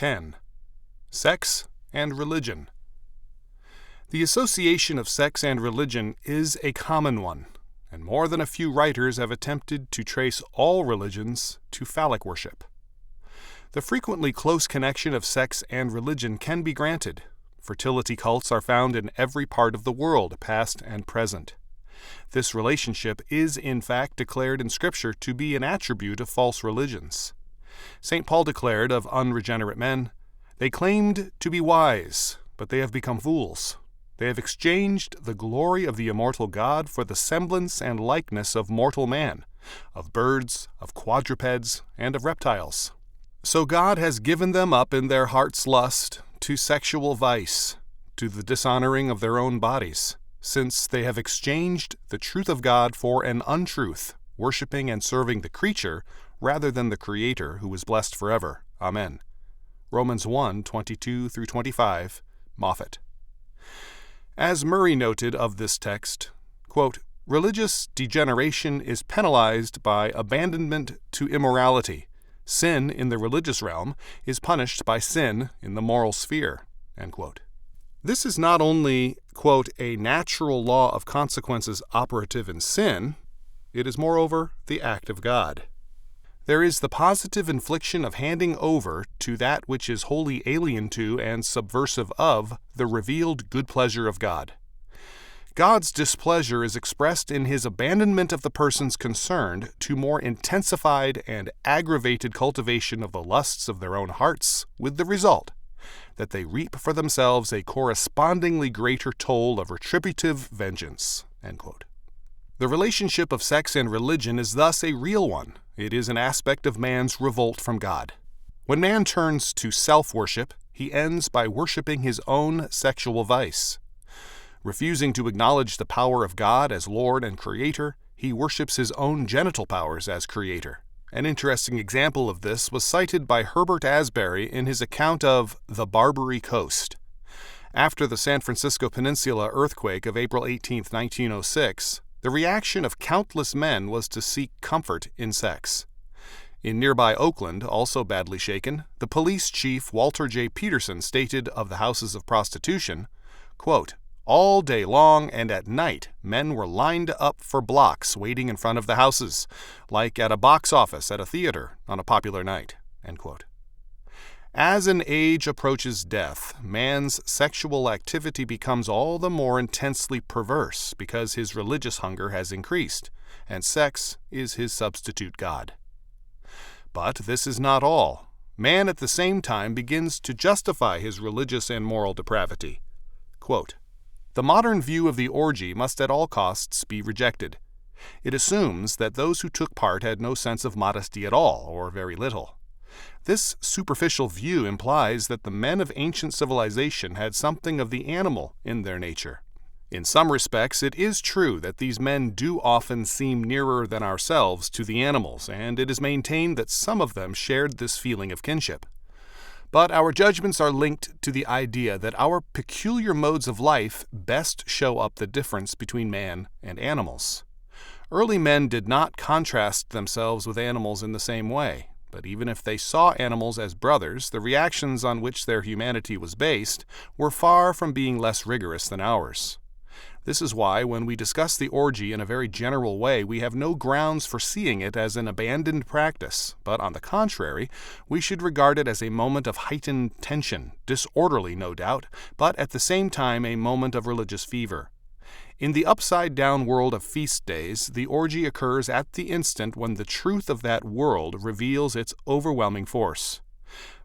10. Sex and Religion. The association of sex and religion is a common one, and more than a few writers have attempted to trace all religions to phallic worship. The frequently close connection of sex and religion can be granted. Fertility cults are found in every part of the world, past and present. This relationship is in fact declared in Scripture to be an attribute of false religions. St. Paul declared of unregenerate men, "They claimed to be wise, but they have become fools. They have exchanged the glory of the immortal God for the semblance and likeness of mortal man, of birds, of quadrupeds, and of reptiles." So God has given them up in their heart's lust to sexual vice, to the dishonoring of their own bodies, since they have exchanged the truth of God for an untruth, worshiping and serving the creature rather than the Creator, who is blessed forever. Amen. Romans 1:22-25, Moffat. As Murray noted of this text, quote, "Religious degeneration is penalized by abandonment to immorality. Sin in the religious realm is punished by sin in the moral sphere." End quote. This is not only, quote, "a natural law of consequences operative in sin," it is moreover the act of God. There is the positive infliction of handing over to that which is wholly alien to and subversive of the revealed good pleasure of God. God's displeasure is expressed in his abandonment of the persons concerned to more intensified and aggravated cultivation of the lusts of their own hearts, with the result that they reap for themselves a correspondingly greater toll of retributive vengeance. End quote. The relationship of sex and religion is thus a real one. It is an aspect of man's revolt from God. When man turns to self-worship, he ends by worshiping his own sexual vice. Refusing to acknowledge the power of God as Lord and Creator, he worships his own genital powers as Creator. An interesting example of this was cited by Herbert Asbury in his account of the Barbary Coast. After the San Francisco Peninsula earthquake of April 18, 1906, the reaction of countless men was to seek comfort in sex. In nearby Oakland, also badly shaken, the police chief Walter J. Peterson stated of the houses of prostitution, quote, "All day long and at night, men were lined up for blocks waiting in front of the houses, like at a box office at a theater on a popular night." End quote. As an age approaches death, man's sexual activity becomes all the more intensely perverse because his religious hunger has increased, and sex is his substitute god. But this is not all. Man at the same time begins to justify his religious and moral depravity. Quote, "The modern view of the orgy must at all costs be rejected. It assumes that those who took part had no sense of modesty at all, or very little. This superficial view implies that the men of ancient civilization had something of the animal in their nature. In some respects, it is true that these men do often seem nearer than ourselves to the animals, and it is maintained that some of them shared this feeling of kinship. But our judgments are linked to the idea that our peculiar modes of life best show up the difference between man and animals. Early men did not contrast themselves with animals in the same way. But even if they saw animals as brothers, the reactions on which their humanity was based were far from being less rigorous than ours. This is why, when we discuss the orgy in a very general way, we have no grounds for seeing it as an abandoned practice, but on the contrary, we should regard it as a moment of heightened tension, disorderly, no doubt, but at the same time a moment of religious fever. In the upside-down world of feast days, the orgy occurs at the instant when the truth of that world reveals its overwhelming force.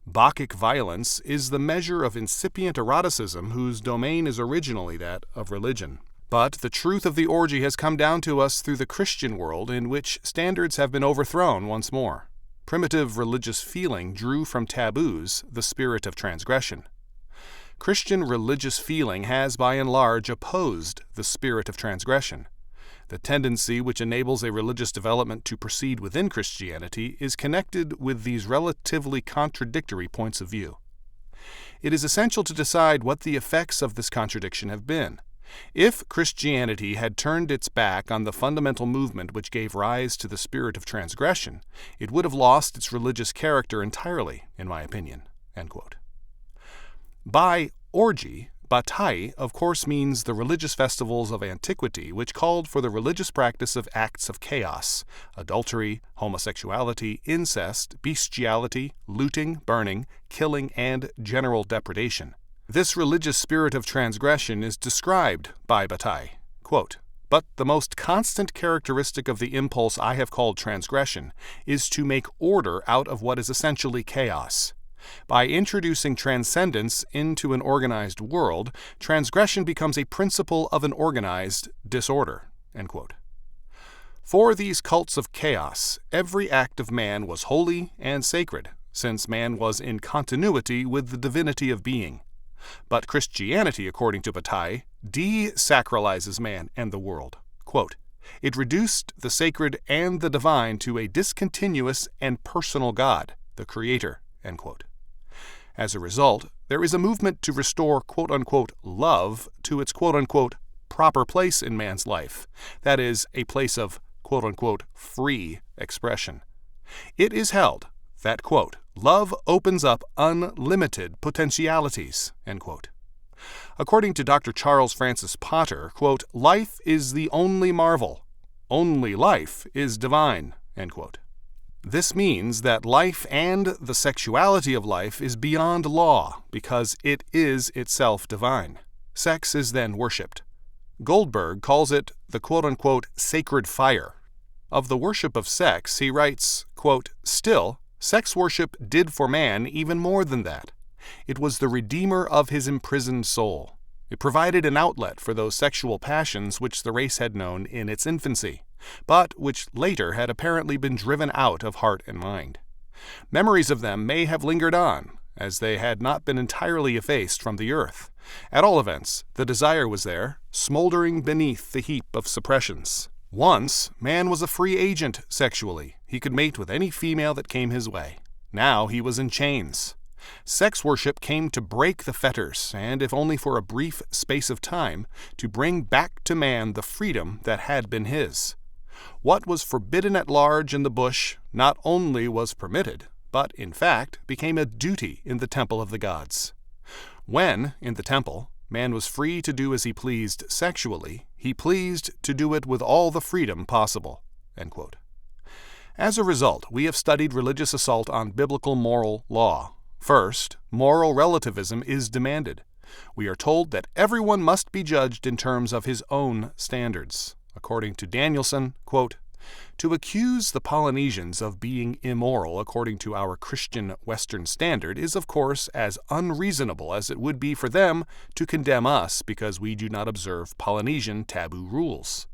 Bacchic violence is the measure of incipient eroticism whose domain is originally that of religion. But the truth of the orgy has come down to us through the Christian world, in which standards have been overthrown once more. Primitive religious feeling drew from taboos the spirit of transgression. Christian religious feeling has by and large opposed the spirit of transgression. The tendency which enables a religious development to proceed within Christianity is connected with these relatively contradictory points of view. It is essential to decide what the effects of this contradiction have been. If Christianity had turned its back on the fundamental movement which gave rise to the spirit of transgression, it would have lost its religious character entirely, in my opinion. End quote. By orgy, batai, of course, means the religious festivals of antiquity which called for the religious practice of acts of chaos: adultery, homosexuality, incest, bestiality, looting, burning, killing, and general depredation. This religious spirit of transgression is described by batai. Quote, "But the most constant characteristic of the impulse I have called transgression is to make order out of what is essentially chaos. By introducing transcendence into an organized world, transgression becomes a principle of an organized disorder." End quote. For these cults of chaos, every act of man was holy and sacred, since man was in continuity with the divinity of being. But Christianity, according to Bataille, desacralizes man and the world. Quote, "It reduced the sacred and the divine to a discontinuous and personal God, the Creator." End quote. As a result, there is a movement to restore quote-unquote love to its quote-unquote proper place in man's life, that is, a place of quote-unquote free expression. It is held that, quote, "love opens up unlimited potentialities," end quote. According to Dr. Charles Francis Potter, quote, "life is the only marvel. Only life is divine," end quote. This means that life and the sexuality of life is beyond law because it is itself divine. Sex is then worshipped. Goldberg calls it the quote-unquote sacred fire. Of the worship of sex, he writes, quote, "Still, sex worship did for man even more than that. It was the redeemer of his imprisoned soul. It provided an outlet for those sexual passions which the race had known in its infancy, but which later had apparently been driven out of heart and mind. Memories of them may have lingered on, as they had not been entirely effaced from the earth. At all events, the desire was there, smoldering beneath the heap of suppressions. Once, man was a free agent sexually. He could mate with any female that came his way. Now he was in chains. Sex worship came to break the fetters, and if only for a brief space of time, to bring back to man the freedom that had been his. What was forbidden at large in the bush not only was permitted, but, in fact, became a duty in the temple of the gods. When, in the temple, man was free to do as he pleased sexually, he pleased to do it with all the freedom possible." End quote. As a result, we have studied religious assault on biblical moral law. First, moral relativism is demanded. We are told that everyone must be judged in terms of his own standards. According to Danielson, quote, "To accuse the Polynesians of being immoral according to our Christian Western standard is, of course, as unreasonable as it would be for them to condemn us because we do not observe Polynesian taboo rules.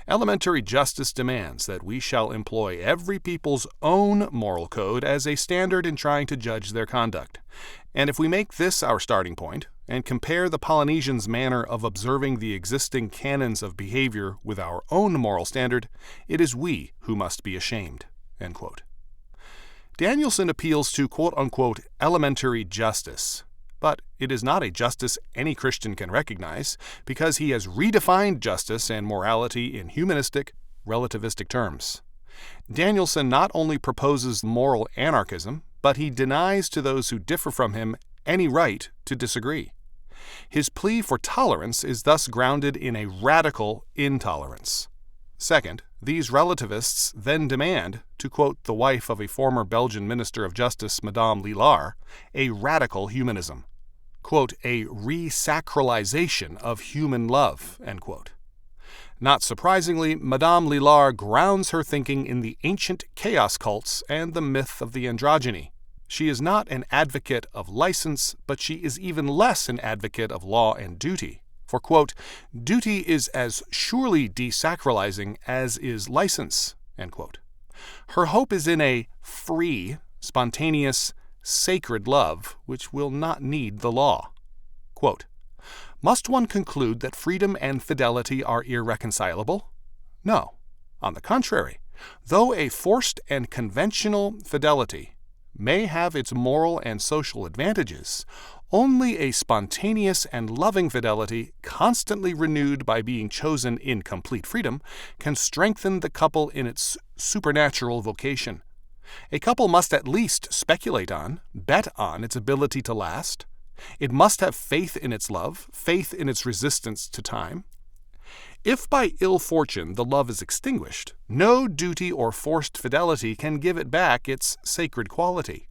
Elementary justice demands that we shall employ every people's own moral code as a standard in trying to judge their conduct. And if we make this our starting point, and compare the Polynesians' manner of observing the existing canons of behavior with our own moral standard, it is we who must be ashamed." End quote. Danielson appeals to quote-unquote elementary justice, but it is not a justice any Christian can recognize because he has redefined justice and morality in humanistic, relativistic terms. Danielson not only proposes moral anarchism, but he denies to those who differ from him any right to disagree. His plea for tolerance is thus grounded in a radical intolerance. Second, these relativists then demand, to quote the wife of a former Belgian Minister of Justice, Madame Lillard, a radical humanism. Quote, "a resacralization of human love," end quote. Not surprisingly, Madame Lillard grounds her thinking in the ancient chaos cults and the myth of the androgyny. She is not an advocate of license, but she is even less an advocate of law and duty. For, quote, "duty is as surely desacralizing as is license," end quote. Her hope is in a free, spontaneous, sacred love, which will not need the law. Quote, "Must one conclude that freedom and fidelity are irreconcilable? No. On the contrary, though a forced and conventional fidelity may have its moral and social advantages, only a spontaneous and loving fidelity, constantly renewed by being chosen in complete freedom, can strengthen the couple in its supernatural vocation. A couple must at least speculate on, bet on its ability to last. It must have faith in its love, faith in its resistance to time. If by ill fortune the love is extinguished, no duty or forced fidelity can give it back its sacred quality.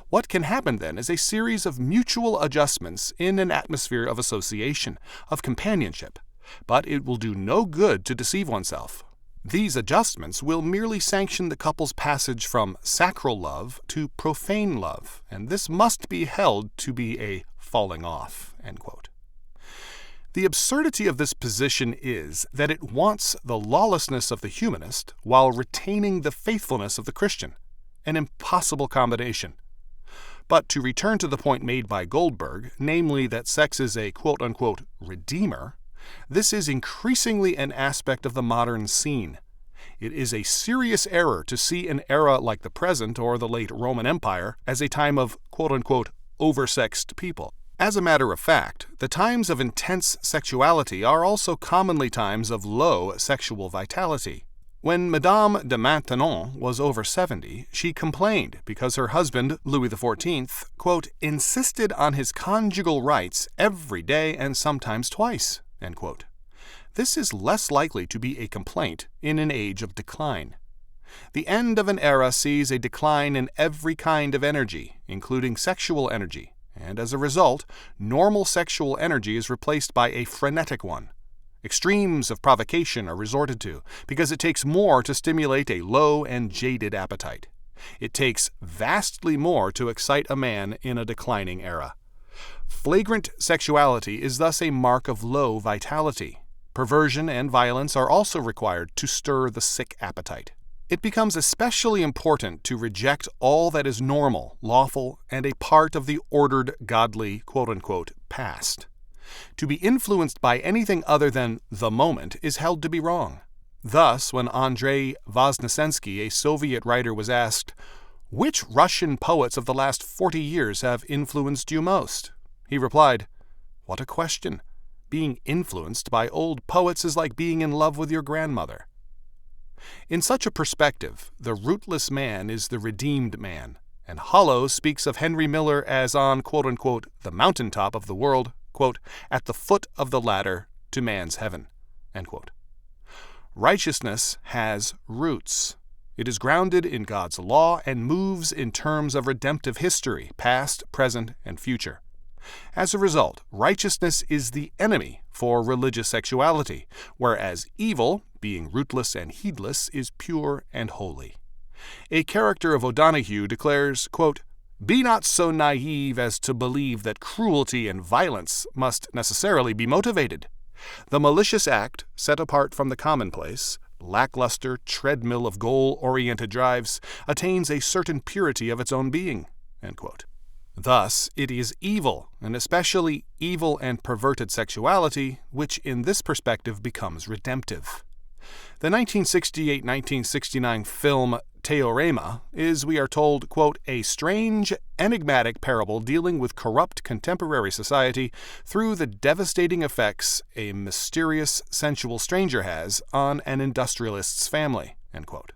What can happen then is a series of mutual adjustments in an atmosphere of association, of companionship, but it will do no good to deceive oneself. These adjustments will merely sanction the couple's passage from sacral love to profane love, and this must be held to be a falling off." End quote. The absurdity of this position is that it wants the lawlessness of the humanist while retaining the faithfulness of the Christian, an impossible combination. But to return to the point made by Goldberg, namely that sex is a quote-unquote redeemer, this is increasingly an aspect of the modern scene. It is a serious error to see an era like the present or the late Roman Empire as a time of quote-unquote oversexed people. As a matter of fact, the times of intense sexuality are also commonly times of low sexual vitality. When Madame de Maintenon was over 70, she complained because her husband, Louis XIV, quote, insisted on his conjugal rights every day and sometimes twice. End quote. This is less likely to be a complaint in an age of decline. The end of an era sees a decline in every kind of energy, including sexual energy, and as a result, normal sexual energy is replaced by a frenetic one. Extremes of provocation are resorted to because it takes more to stimulate a low and jaded appetite. It takes vastly more to excite a man in a declining era. Flagrant sexuality is thus a mark of low vitality. Perversion and violence are also required to stir the sick appetite. It becomes especially important to reject all that is normal, lawful, and a part of the ordered, godly, quote-unquote, past. To be influenced by anything other than the moment is held to be wrong. Thus, when Andrei Voznesensky, a Soviet writer, was asked, "Which Russian poets of the last 40 years have influenced you most?" he replied, "What a question! Being influenced by old poets is like being in love with your grandmother." In such a perspective, the rootless man is the redeemed man, and Hollow speaks of Henry Miller as on, quote-unquote, the mountaintop of the world, quote, at the foot of the ladder to man's heaven, end quote. Righteousness has roots. It is grounded in God's law and moves in terms of redemptive history, past, present, and future. As a result, righteousness is the enemy for religious sexuality, whereas evil, being rootless and heedless, is pure and holy. A character of O'Donoghue declares, quote, "Be not so naive as to believe that cruelty and violence must necessarily be motivated. The malicious act, set apart from the commonplace, lackluster treadmill of goal-oriented drives, attains a certain purity of its own being." End quote. Thus, it is evil, and especially evil and perverted sexuality, which in this perspective becomes redemptive. The 1968-1969 film Teorema is, we are told, quote, a strange, enigmatic parable dealing with corrupt contemporary society through the devastating effects a mysterious, sensual stranger has on an industrialist's family, end quote.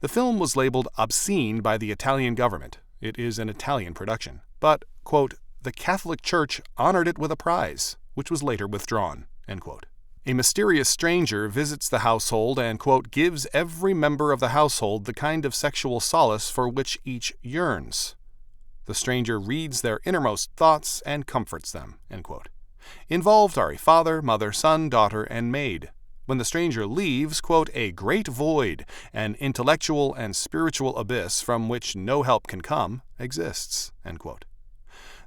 The film was labeled obscene by the Italian government. It is an Italian production. But, quote, the Catholic Church honored it with a prize, which was later withdrawn, end quote. A mysterious stranger visits the household and, quote, gives every member of the household the kind of sexual solace for which each yearns. The stranger reads their innermost thoughts and comforts them, end quote. Involved are a father, mother, son, daughter, and maid. When the stranger leaves, quote, a great void, an intellectual and spiritual abyss from which no help can come, exists, end quote.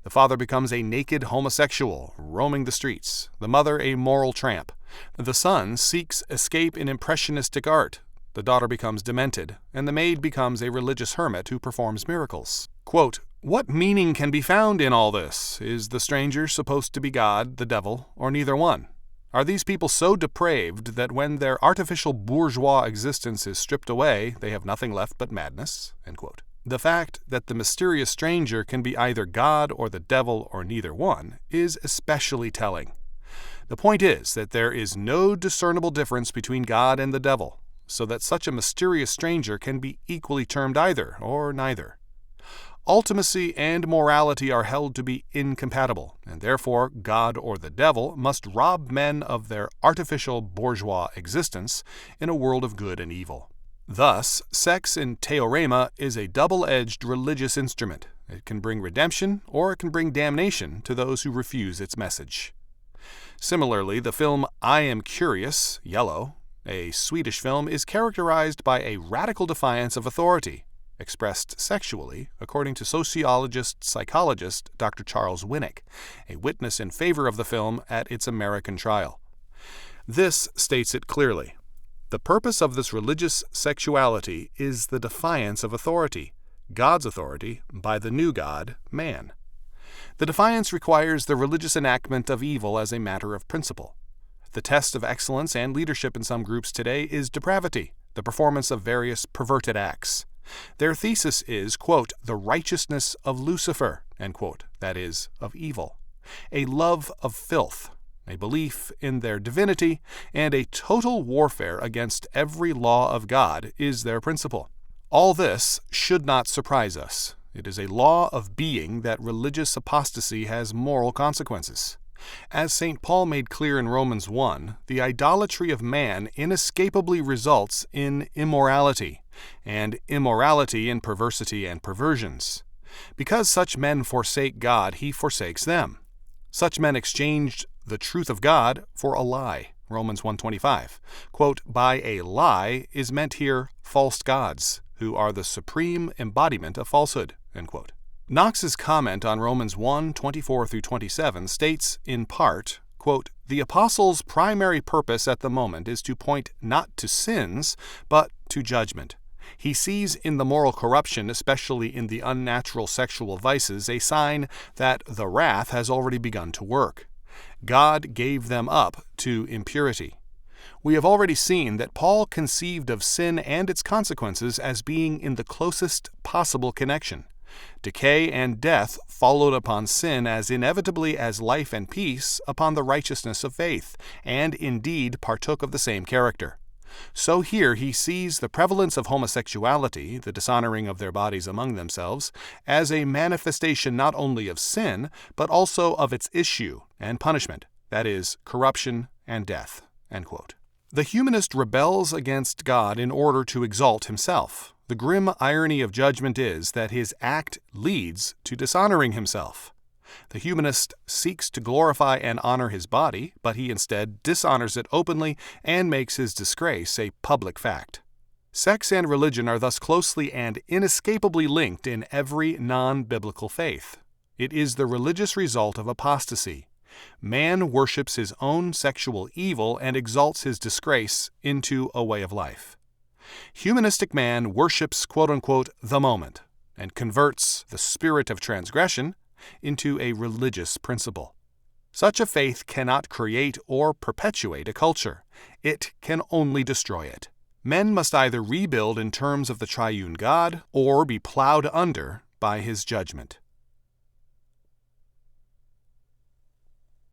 The father becomes a naked homosexual, roaming the streets, the mother a moral tramp. The son seeks escape in impressionistic art, the daughter becomes demented, and the maid becomes a religious hermit who performs miracles. Quote, what meaning can be found in all this? Is the stranger supposed to be God, the devil, or neither one? Are these people so depraved that when their artificial bourgeois existence is stripped away, they have nothing left but madness? End quote. The fact that the mysterious stranger can be either God or the devil or neither one is especially telling. The point is that there is no discernible difference between God and the devil, so that such a mysterious stranger can be equally termed either or neither. Ultimacy and morality are held to be incompatible, and therefore God or the devil must rob men of their artificial bourgeois existence in a world of good and evil. Thus, sex in Theorema is a double-edged religious instrument. It can bring redemption or it can bring damnation to those who refuse its message. Similarly, the film I Am Curious, Yellow, a Swedish film, is characterized by a radical defiance of authority, expressed sexually, according to sociologist-psychologist Dr. Charles Winnick, a witness in favor of the film at its American trial. This states it clearly. The purpose of this religious sexuality is the defiance of authority, God's authority, by the new God, man. The defiance requires the religious enactment of evil as a matter of principle. The test of excellence and leadership in some groups today is depravity, the performance of various perverted acts. Their thesis is, quote, the righteousness of Lucifer, end quote, that is, of evil, a love of filth, a belief in their divinity, and a total warfare against every law of God is their principle. All this should not surprise us. It is a law of being that religious apostasy has moral consequences. As St. Paul made clear in Romans 1, the idolatry of man inescapably results in immorality, and immorality in perversity and perversions. Because such men forsake God, he forsakes them. Such men exchanged the truth of God for a lie. Romans 1:25. Quote, by a lie is meant here false gods, who are the supreme embodiment of falsehood, end quote. Knox's comment on Romans 1:24-27 states, in part, quote, the apostle's primary purpose at the moment is to point not to sins, but to judgment. He sees in the moral corruption, especially in the unnatural sexual vices, a sign that the wrath has already begun to work. God gave them up to impurity. We have already seen that Paul conceived of sin and its consequences as being in the closest possible connection. Decay and death followed upon sin as inevitably as life and peace upon the righteousness of faith, and indeed partook of the same character. So here he sees the prevalence of homosexuality, the dishonoring of their bodies among themselves, as a manifestation not only of sin, but also of its issue and punishment, that is, corruption and death, end quote. The humanist rebels against God in order to exalt himself. The grim irony of judgment is that his act leads to dishonoring himself. The humanist seeks to glorify and honor his body, but he instead dishonors it openly and makes his disgrace a public fact. Sex and religion are thus closely and inescapably linked in every non-biblical faith. It is the religious result of apostasy. Man worships his own sexual evil and exalts his disgrace into a way of life. Humanistic man worships, quote-unquote, the moment, and converts the spirit of transgression into a religious principle. Such a faith cannot create or perpetuate a culture. It can only destroy it. Men must either rebuild in terms of the triune God or be plowed under by his judgment.